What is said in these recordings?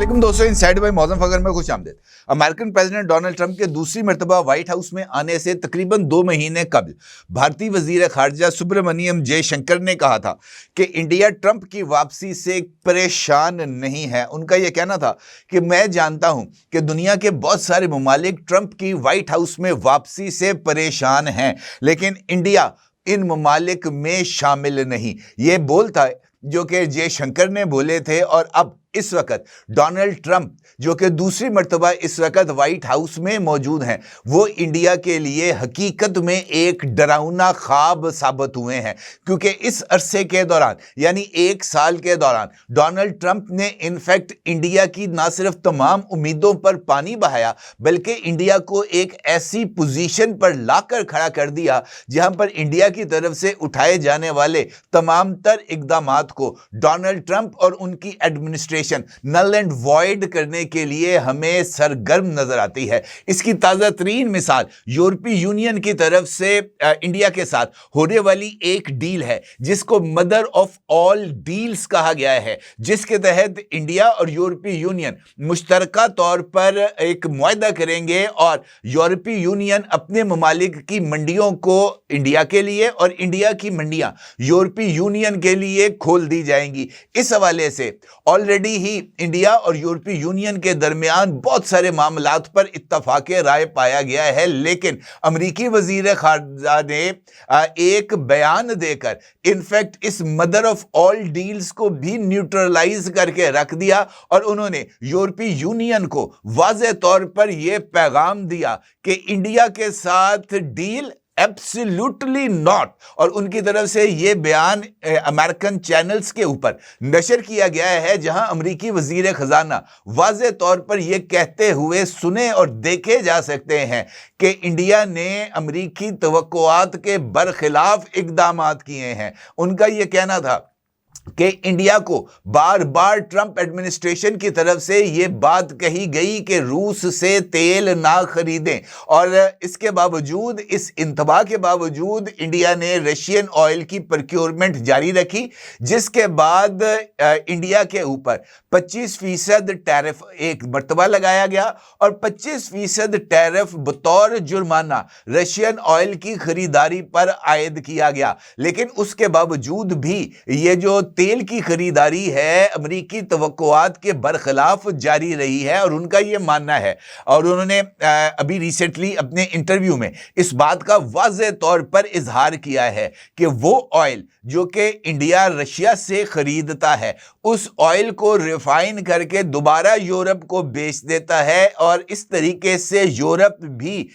अस्सलाम दोस्तों, inside bye Mauzam फगर में खुश आमदीद। अमेरिकन प्रेसिडेंट डोनाल्ड ट्रंप के दूसरी मरतबा व्हाइट हाउस में आने से तकरीबन 2 महीने कबल भारतीय वजीर खारजा सुब्रमण्यम जयशंकर ने कहा था कि इंडिया ट्रंप की वापसी से परेशान नहीं है। उनका यह कहना था कि मैं जानता हूं कि दुनिया के बहुत सारे ममालिक ट्रंप की व्हाइट हाउस में वापसी से परेशान हैं, लेकिन इंडिया इन ममालिक में शामिल नहीं। ये बोल था जो कि जयशंकर ने बोले थे। और अब इस वक्त डोनाल्ड ट्रंप जो कि दूसरी मर्तबा इस वक्त व्हाइट हाउस में मौजूद हैं, वो इंडिया के लिए हकीकत में एक डरावना ख्वाब साबित हुए हैं, क्योंकि इस अरसे के दौरान यानी 1 साल के दौरान डोनाल्ड ट्रंप ने इनफैक्ट इंडिया की ना सिर्फ तमाम उम्मीदों पर पानी बहाया, बल्कि इंडिया को एक ऐसी पोजीशन पर लाकर खड़ा कर दिया जहां पर इंडिया की तरफ से उठाए जाने वाले तमाम तर इकदामात को डोनाल्ड ट्रंप और उनकी एडमिनिस्ट्रेशन नल एंड वॉइड करने के लिए हमें सरगर्म नजर आती है। इसकी ताजा तरीन मिसाल यूरोपीय यूनियन की तरफ से इंडिया के साथ होने वाली एक डील है, जिसको मदर ऑफ ऑल डील्स कहा गया है, जिसके तहत इंडिया और यूरोपीय यूनियन मुश्तरका तौर पर एक मुआहदा करेंगे और यूरोपीय यूनियन अपने ममालिक की मंडियों को इंडिया के लिए और इंडिया की मंडियां यूरोपीय यूनियन के लिए खोल दी जाएंगी। इस हवाले से ऑलरेडी ही इंडिया और यूरोपीय यूनियन के दरमियान बहुत सारे मामलात पर इत्तफाक राय पाया गया है, लेकिन अमेरिकी वजीर खारजा ने एक बयान देकर इनफैक्ट इस मदर ऑफ ऑल डील्स को भी न्यूट्रलाइज करके रख दिया और उन्होंने यूरोपीय यूनियन को वाज़ेह तौर पर यह पैगाम दिया कि इंडिया के साथ डील एब्सोल्युटली नॉट। और उनकी तरफ से यह बयान अमेरिकन चैनल्स के ऊपर नशर किया गया है, जहां अमेरिकी वजीर खजाना वाज़ेह तौर पर यह कहते हुए सुने और देखे जा सकते हैं कि इंडिया ने अमेरिकी तवक्कुआत के बरखिलाफ इकदामात किए हैं। उनका यह कहना था कि इंडिया को बार बार ट्रंप एडमिनिस्ट्रेशन की तरफ से यह बात कही गई कि रूस से तेल ना खरीदें, और इसके बावजूद, इस इंतबा के बावजूद इंडिया ने रशियन ऑयल की प्रोक्योरमेंट जारी रखी, जिसके बाद इंडिया के ऊपर 25% टैरिफ एक मर्तबा लगाया गया और 25% टैरिफ बतौर जुर्माना रशियन ऑयल की खरीदारी पर आयद किया गया। लेकिन उसके बावजूद भी ये जो तेल की खरीदारी है अमेरिकी तवक्कुआत के बरखिलाफ जारी रही है। और उनका यह मानना है, और उन्होंने अभी रिसेंटली अपने इंटरव्यू में इस बात का वाज़ेह तौर पर इजहार किया है कि वो ऑयल जो कि इंडिया रशिया से खरीदता है, उस ऑयल को रिफाइन करके दोबारा यूरोप को बेच देता है, और इस तरीके से यूरोप भी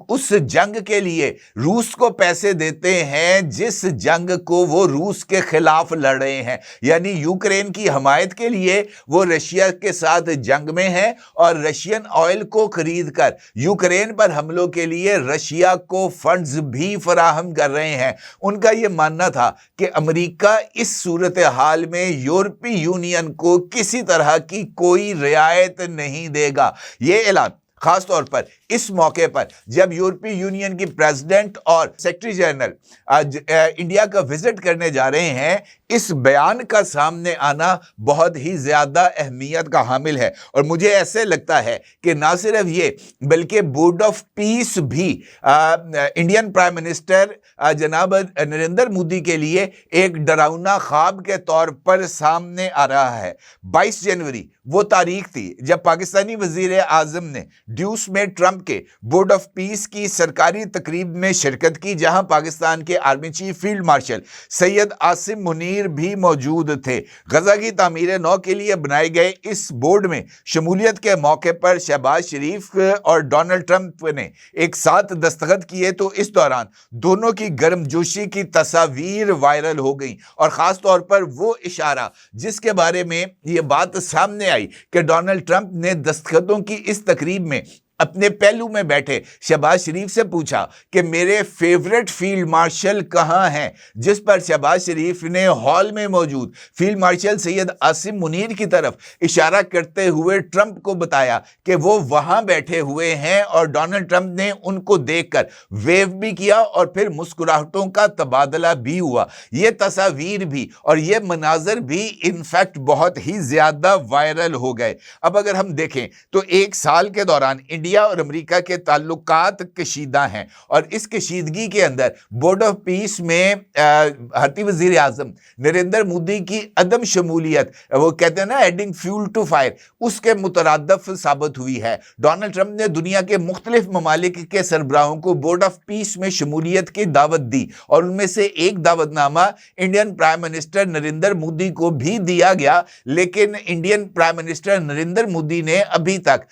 उस जंग के लिए रूस को पैसे देते हैं जिस जंग को वो रूस के खिलाफ लड़ रहे हैं। यानी यूक्रेन की हमायत के लिए वो रशिया के साथ जंग में है और रशियन ऑयल को खरीद कर यूक्रेन पर हमलों के लिए रशिया को फंड्स भी फराहम कर रहे हैं। उनका यह मानना था कि अमेरिका इस सूरत हाल में यूरोपीय यूनियन को किसी तरह की कोई रियायत नहीं देगा। यह ऐलान खास तौर पर इस मौके पर जब यूरोपीय यूनियन की प्रेसिडेंट और सेक्रेटरी जनरल आज इंडिया का विजिट करने जा रहे हैं, इस बयान का सामने आना बहुत ही ज्यादा अहमियत का हामिल है। और मुझे ऐसे लगता है कि ना सिर्फ ये बल्कि बोर्ड ऑफ पीस भी इंडियन प्राइम मिनिस्टर जनाब नरेंद्र मोदी के लिए एक डरावना ख्वाब के तौर पर सामने आ रहा है। 22 जनवरी वो तारीख थी जब पाकिस्तानी वजीर आजम ने ड्यूस में ट्रंप के बोर्ड ऑफ पीस की सरकारी तकरीब में शिरकत की, जहां पाकिस्तान के army chief field marshal Syed Asim Munir भी मौजूद थे। गजा की तामीर नौ के लिए बनाए गए इस बोर्ड में शमूलियत के मौके पर शहबाज शरीफ और डोनाल्ड ट्रंप ने एक साथ दस्तखत किए, तो इस दौरान दोनों की गर्मजोशी की तस्वीर वायरल हो गई। और खास तौर पर वो इशारा जिसके बारे में ये बात सामने आई कि डोनाल्ड ट्रंप ने दस्तखतों की इस तकरीब में अपने पहलू में बैठे शहबाज शरीफ से पूछा कि मेरे फेवरेट फील्ड मार्शल कहाँ हैं, जिस पर शहबाज शरीफ ने हॉल में मौजूद फील्ड मार्शल सैयद आसिम मुनीर की तरफ इशारा करते हुए ट्रंप को बताया कि वो वहां बैठे हुए हैं और डोनाल्ड ट्रंप ने उनको देखकर वेव भी किया और फिर मुस्कुराहटों का तबादला भी हुआ। ये तस्वीर भी और ये मनाजर भी इनफैक्ट बहुत ही ज्यादा वायरल हो गए। अब अगर हम देखें तो एक साल के दौरान इंडिया और अमेरिका के ताल्लुकात कशीदा हैं और इस कशीदगी के अंदर बोर्ड ऑफ पीस में भारतीय वजीर आजम नरेंद्र मोदी की अदम शमूलियत, वो कहते हैं ना एडिंग फ्यूल टू फायर, उसके मुतरादफ साबित हुई है। डोनाल्ड ट्रंप ने दुनिया के मुख्तलिफ ममालिक के सरबराहों को बोर्ड ऑफ पीस में शमूलियत की दावत दी और उनमें से एक दावतनामा Indian prime minister Narendra Modi को भी दिया गया, लेकिन Indian prime minister Narendra Modi ने अभी तक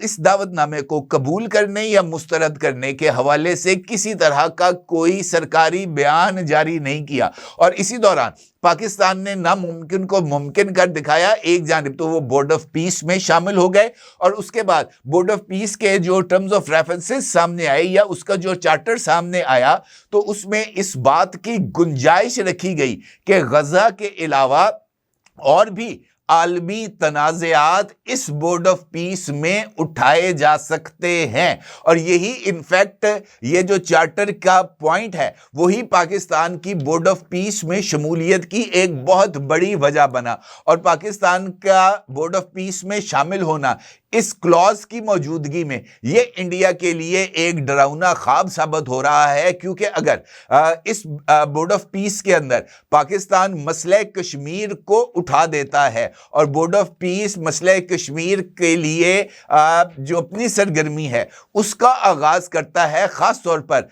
इस दावतनामे को कबूल करने या मुस्तरद करने के हवाले से किसी तरह का कोई सरकारी बयान जारी नहीं किया। और इसी दौरान पाकिस्तान ने नामुमकिन को मुमकिन कर दिखाया। एक जानिब तो वो बोर्ड ऑफ पीस में शामिल हो गए और उसके बाद बोर्ड ऑफ पीस के जो टर्म्स ऑफ रेफरेंसेस सामने आए या उसका जो चार्टर सामने आया तो उसमें इस बात की गुंजाइश रखी गई कि गजा के अलावा और भी आलमी तनाज़ात इस बोर्ड ऑफ पीस में उठाए जा सकते हैं। और यही इनफैक्ट ये जो चार्टर का पॉइंट है वही पाकिस्तान की बोर्ड ऑफ पीस में शमूलियत की एक बहुत बड़ी वजह बना और पाकिस्तान का बोर्ड ऑफ पीस में शामिल होना इस क्लॉज की मौजूदगी में ये इंडिया के लिए एक डरावना ख्वाब साबित हो रहा है, क्योंकि अगर इस बोर्ड ऑफ पीस के अंदर पाकिस्तान मसले कश्मीर को उठा देता है और बोर्ड ऑफ पीस मसले कश्मीर के लिए जो अपनी सरगर्मी है उसका आगाज करता है, खास तौर पर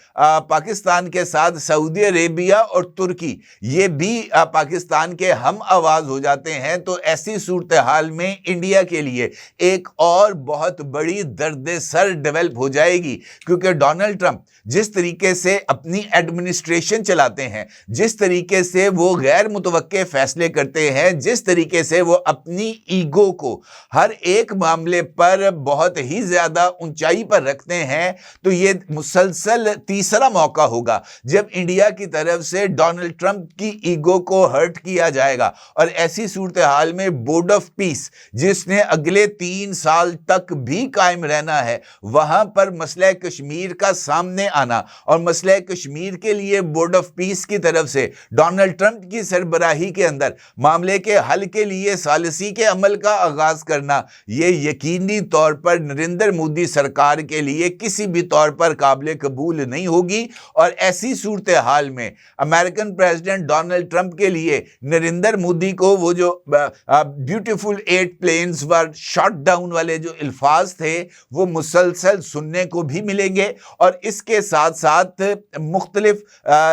पाकिस्तान के साथ सऊदी अरेबिया और तुर्की ये भी पाकिस्तान के हम आवाज हो जाते हैं, तो ऐसी सूरत हाल में इंडिया के लिए एक और बहुत बड़ी दर्द सर डेवलप हो जाएगी। क्योंकि डोनाल्ड ट्रंप जिस तरीके से अपनी एडमिनिस्ट्रेशन चलाते हैं, जिस तरीके से वो गैर मुतवक्के फैसले करते हैं, जिस तरीके से वो अपनी ईगो को हर एक मामले पर बहुत ही ज्यादा ऊंचाई पर रखते हैं, तो ये मुसलसल तीसरा मौका होगा जब इंडिया की तरफ से डोनाल्ड ट्रंप की ईगो को हर्ट किया जाएगा। और ऐसी सूरत हाल में बोर्ड ऑफ पीस जिसने अगले 3 साल तक भी कायम रहना है, वहां पर मसला कश्मीर का सामने आना और मसला कश्मीर के लिए बोर्ड ऑफ पीस की तरफ से डोनाल्ड ट्रंप की सरबराही के अंदर मामले के हल के लिए सालिसी के अमल का आगाज करना, यह यकीनी तौर पर नरेंद्र मोदी सरकार के लिए किसी भी तौर पर काबिल कबूल नहीं होगी। और ऐसी सूरत हाल में अमेरिकन प्रेसिडेंट डोनाल्ड ट्रंप के लिए नरेंद्र मोदी को वो जो ब्यूटीफुल 8 प्लेन्स वर शॉट डाउन वाले जो अल्फाज थे वो मुसलसल सुनने को भी मिलेंगे और इसके साथ साथ मुख्तलिफ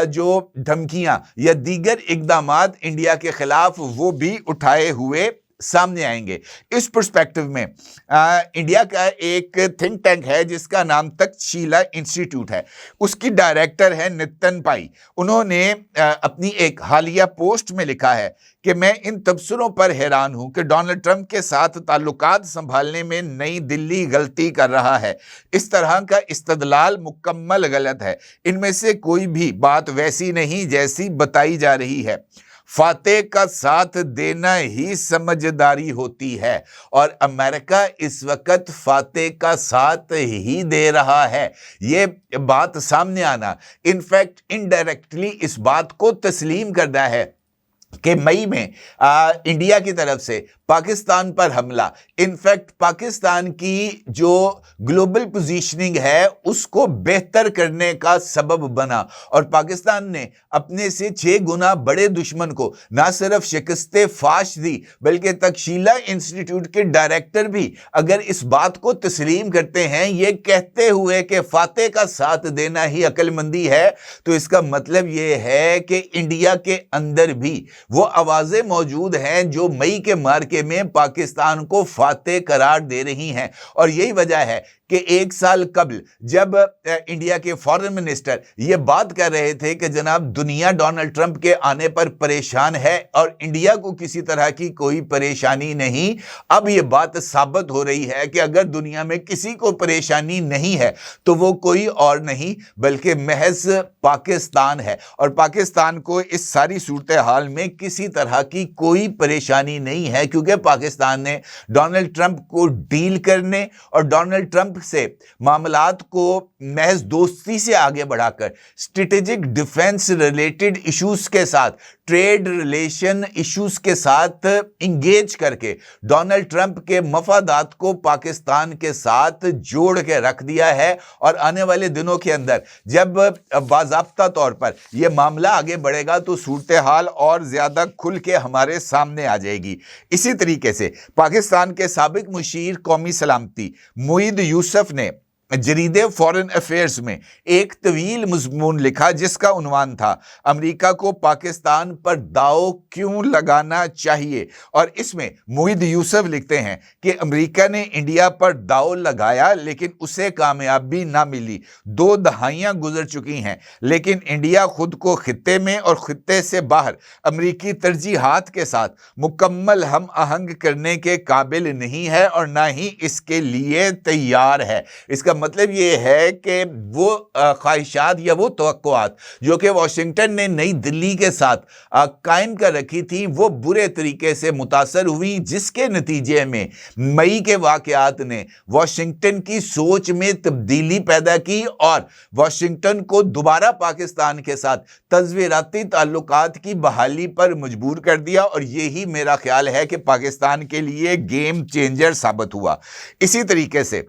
जो धमकियां या दीगर इक़दामात इंडिया के खिलाफ वो भी उठाए हुए सामने आएंगे। इस पर्सपेक्टिव में इंडिया का एक थिंक टैंक है जिसका नाम तक्षशिला इंस्टीट्यूट है, उसकी डायरेक्टर है नितिन पाई। उन्होंने अपनी एक हालिया पोस्ट में लिखा है कि मैं इन तबसरों पर हैरान हूं कि डोनाल्ड ट्रंप के साथ ताल्लुकात संभालने में नई दिल्ली गलती कर रहा है। इस तरह का इस्तदलाल मुकम्मल गलत है। इनमें से कोई भी बात वैसी नहीं जैसी बताई जा रही है। फातेह का साथ देना ही समझदारी होती है और अमेरिका इस वक्त फातेह का साथ ही दे रहा है। ये बात सामने आना इनफैक्ट इनडायरेक्टली इस बात को तस्लीम करना है कि मई में इंडिया की तरफ से पाकिस्तान पर हमला इनफैक्ट पाकिस्तान की जो ग्लोबल पोजीशनिंग है उसको बेहतर करने का सबब बना और पाकिस्तान ने अपने से 6 गुना बड़े दुश्मन को ना सिर्फ शिकस्ते फाश दी बल्कि तक्षशिला इंस्टीट्यूट के डायरेक्टर भी अगर इस बात को तस्लीम करते हैं ये कहते हुए कि फातेह का साथ देना ही अक्लमंदी है, तो इसका मतलब ये है कि इंडिया के अंदर भी वो आवाजें मौजूद हैं जो मई के मार्के में पाकिस्तान को फातेह करार दे रही हैं। और यही वजह है कि 1 साल कबल जब इंडिया के फॉरेन मिनिस्टर ये बात कर रहे थे कि जनाब दुनिया डोनाल्ड ट्रंप के आने पर परेशान है और इंडिया को किसी तरह की कोई परेशानी नहीं, अब ये बात साबित हो रही है कि अगर दुनिया में किसी को परेशानी नहीं है तो वो कोई और नहीं बल्कि महज पाकिस्तान है। और पाकिस्तान को इस सारी सूरत हाल में किसी तरह की कोई परेशानी नहीं है, क्योंकि पाकिस्तान ने डोनाल्ड ट्रंप को डील करने और डोनाल्ड ट्रंप से मामलात को महज दोस्ती से आगे बढ़ाकर स्ट्रेटेजिक डिफेंस रिलेटेड इश्यूज के साथ, ट्रेड रिलेशन इश्यूज के साथ इंगेज करके डोनाल्ड ट्रंप के मफादात को पाकिस्तान के साथ जोड़ के रख दिया है। और आने वाले दिनों के अंदर जब बाज़ाब्ता तौर पर यह मामला आगे बढ़ेगा तो सूरत हाल और ज्यादा खुल के हमारे सामने आ जाएगी। इसी तरीके से पाकिस्तान के साबिक मुशीर कौमी सलामती मोईद यूसुफ ने जरीदे फॉरेन अफेयर्स में एक तवील मज़मून लिखा जिसका उन्वान था अमेरिका को पाकिस्तान पर दाव क्यों लगाना चाहिए। और इसमें मोईद यूसुफ लिखते हैं कि अमेरिका ने इंडिया पर दाव लगाया लेकिन उसे कामयाबी ना मिली। 2 दहाइयां गुजर चुकी हैं लेकिन इंडिया खुद को खित्ते में और खित्ते से बाहर अमेरिकी तरजीहात के साथ मुकम्मल हम आहंग करने के काबिल नहीं है और ना ही इसके लिए तैयार है। इसका मतलब ये है कि वो ख्वाहिशात या वो तवक्कुआत जो कि वाशिंगटन ने नई दिल्ली के साथ कायम कर रखी थी वो बुरे तरीके से मुतासर हुई, जिसके नतीजे में मई के वाक़यात ने वाशिंगटन की सोच में तब्दीली पैदा की और वाशिंगटन को दोबारा पाकिस्तान के साथ तज़वीराती ताल्लुकात की बहाली पर मजबूर कर दिया। और यही मेरा ख्याल है कि पाकिस्तान के लिए गेम चेंजर साबित हुआ। इसी तरीके से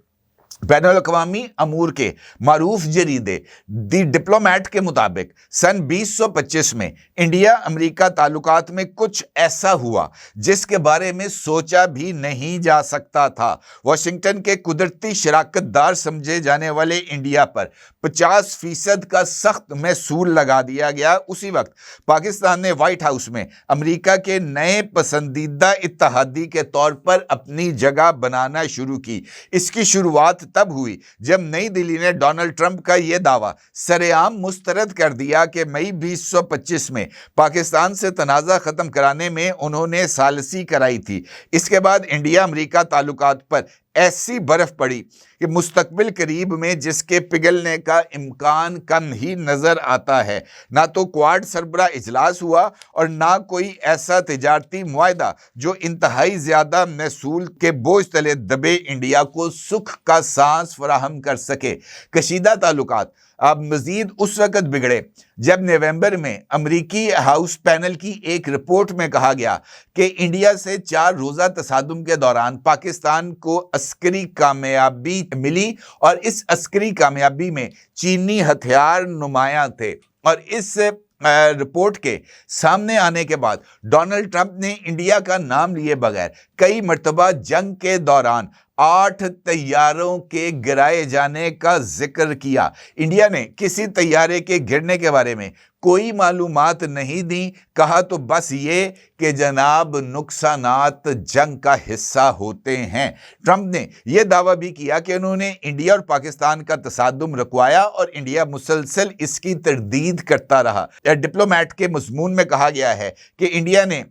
बैनुल अक़वामी अमूर के मारूफ जरीदे दी डिप्लोमेट के मुताबिक सन 2025 में इंडिया अमेरिका ताल्लुकात में कुछ ऐसा हुआ जिसके बारे में सोचा भी नहीं जा सकता था। वाशिंगटन के कुदरती शराकतदार समझे जाने वाले इंडिया पर 50% का सख्त महसूल लगा दिया गया। उसी वक्त पाकिस्तान ने व्हाइट हाउस में अमेरिका के नए पसंदीदा इत्तेहादी के तौर पर अपनी जगह बनाना शुरू की। इसकी शुरुआत तब हुई जब नई दिल्ली ने डोनाल्ड ट्रंप का यह दावा सरेआम मुस्तरद कर दिया कि मई 2025 में पाकिस्तान से तनाज़ा खत्म कराने में उन्होंने सालसी कराई थी। इसके बाद इंडिया अमेरिका ताल्लुकात पर ऐसी बर्फ पड़ी कि मुस्तकबिल करीब में जिसके पिघलने का इम्कान कम ही नजर आता है। ना तो क्वाड सरबरा इजलास हुआ और ना कोई ऐसा तिजारती मुआहदा जो इंतहाई ज्यादा महसूल के बोझ तले दबे इंडिया को सुख का सांस फराहम कर सके। कशीदा ताल्लुकात अब मजीद उस वक़्त बिगड़े जब नवंबर में अमरीकी हाउस पैनल की एक रिपोर्ट में कहा गया कि इंडिया से 4 रोज़ा तसादुम के दौरान पाकिस्तान को अस्करी कामयाबी मिली और इस अस्करी कामयाबी में चीनी हथियार नुमायां थे। और इस रिपोर्ट के सामने आने के बाद डोनाल्ड ट्रंप ने इंडिया का नाम लिए बगैर कई मर्तबा जंग के दौरान 8 तैयारों के गिराए जाने का जिक्र किया। इंडिया ने किसी तैयारे के गिरने के बारे में कोई मालूमात नहीं दी, कहा तो बस ये कि जनाब नुकसानात जंग का हिस्सा होते हैं। ट्रंप ने यह दावा भी किया कि उन्होंने इंडिया और पाकिस्तान का तसादुम रुकवाया और इंडिया मुसलसल इसकी तरदीद करता रहा। डिप्लोमेट के मज़मून में कहा गया है कि इंडिया ने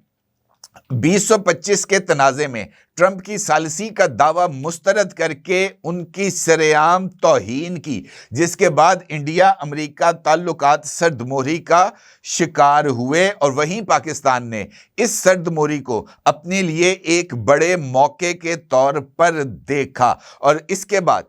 2025 के तनाज़े में ट्रंप की सालसी का दावा मुस्तरद करके उनकी सरेआम तौहीन की, जिसके बाद इंडिया अमेरिका ताल्लुकात सर्दमोरी का शिकार हुए और वहीं पाकिस्तान ने इस सर्दमोरी को अपने लिए एक बड़े मौके के तौर पर देखा। और इसके बाद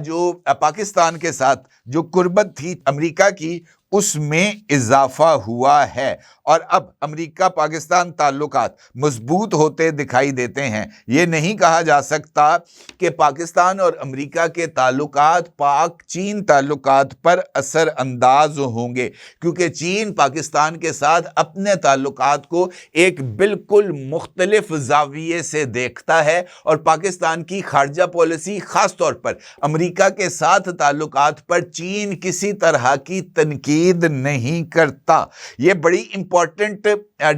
जो पाकिस्तान के साथ जो कुर्बत थी अमेरिका की उसमें इजाफा हुआ है और अब अमेरिका पाकिस्तान ताल्लुकात मजबूत होते दिखाई देते हैं। ये नहीं कहा जा सकता कि पाकिस्तान और अमेरिका के ताल्लुकात पाक चीन ताल्लुकात पर असर अंदाज होंगे, क्योंकि चीन पाकिस्तान के साथ अपने ताल्लुकात को एक बिल्कुल मुख्तलिफ जाविये से देखता है और पाकिस्तान की खारजा पॉलिसी ख़ास तौर पर अमेरिका के साथ ताल्लुकात पर चीन किसी तरह की तनकीद नहीं करता। ये बड़ी इंपॉर्टेंट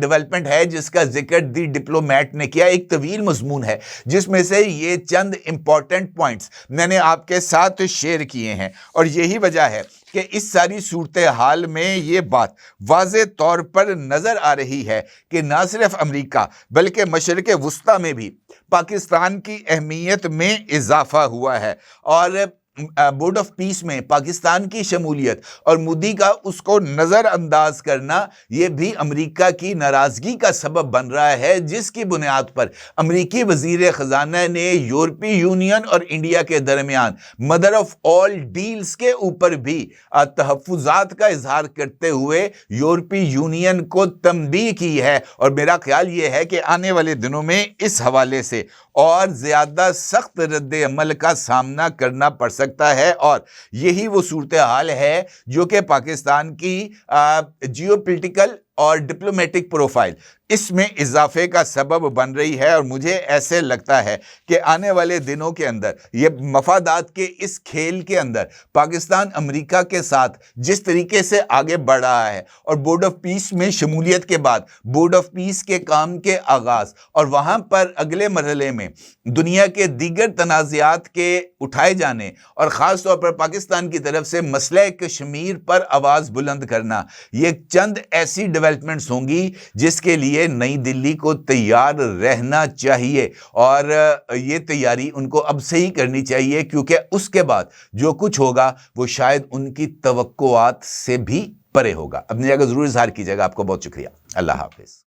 डेवलपमेंट है जिसका जिक्र दी डिप्लोमेट ने किया। एक तवील मजमून है जिसमें से ये चंद इंपॉर्टेंट पॉइंट्स मैंने आपके साथ शेयर किए हैं, और यही वजह है कि इस सारी सूरत हाल में ये बात वाज़े तौर पर नज़र आ रही है कि ना सिर्फ अमेरिका बल्कि मशरिक़ वुस्ता में भी पाकिस्तान की अहमियत में इजाफा हुआ है, और बोर्ड ऑफ पीस में पाकिस्तान की शमूलियत और मोदी का उसको नज़रअंदाज करना यह भी अमेरिका की नाराज़गी का सबब बन रहा है, जिसकी बुनियाद पर अमेरिकी वज़ीर ख़जाना ने यूरोपीय यूनियन और इंडिया के दरमियान मदर ऑफ ऑल डील्स के ऊपर भी तहफ़्फ़ुज़ात का इजहार करते हुए यूरोपीय यूनियन को तंबीह की है। और मेरा ख्याल यह है कि आने वाले दिनों में इस हवाले से और ज़्यादा सख्त रद्द अमल का सामना करना पड़ सकता है, और यही वो सूरत हाल है जो कि पाकिस्तान की जियोपॉलिटिकल और डिप्लोमेटिक प्रोफाइल इसमें इजाफे का सबब बन रही है। और मुझे ऐसे लगता है कि आने वाले दिनों के अंदर ये मफादात के इस खेल के अंदर पाकिस्तान अमेरिका के साथ जिस तरीके से आगे बढ़ रहा है, और बोर्ड ऑफ पीस में शमूलियत के बाद बोर्ड ऑफ पीस के काम के आगाज़, और वहाँ पर अगले मरहले में दुनिया के दीगर तनाज़ात के उठाए जाने, और ख़ास तौर पर पाकिस्तान की तरफ से मसला कश्मीर पर आवाज़ बुलंद करना, ये चंद ऐसी डेवलपमेंट्स होंगी जिसके लिए नई दिल्ली को तैयार रहना चाहिए, और ये तैयारी उनको अब से ही करनी चाहिए, क्योंकि उसके बाद जो कुछ होगा वो शायद उनकी तवक्कुआत से भी परे होगा। अपनी जगह जरूर इज़हार कीजिएगा। आपको बहुत शुक्रिया। अल्लाह हाफिज़।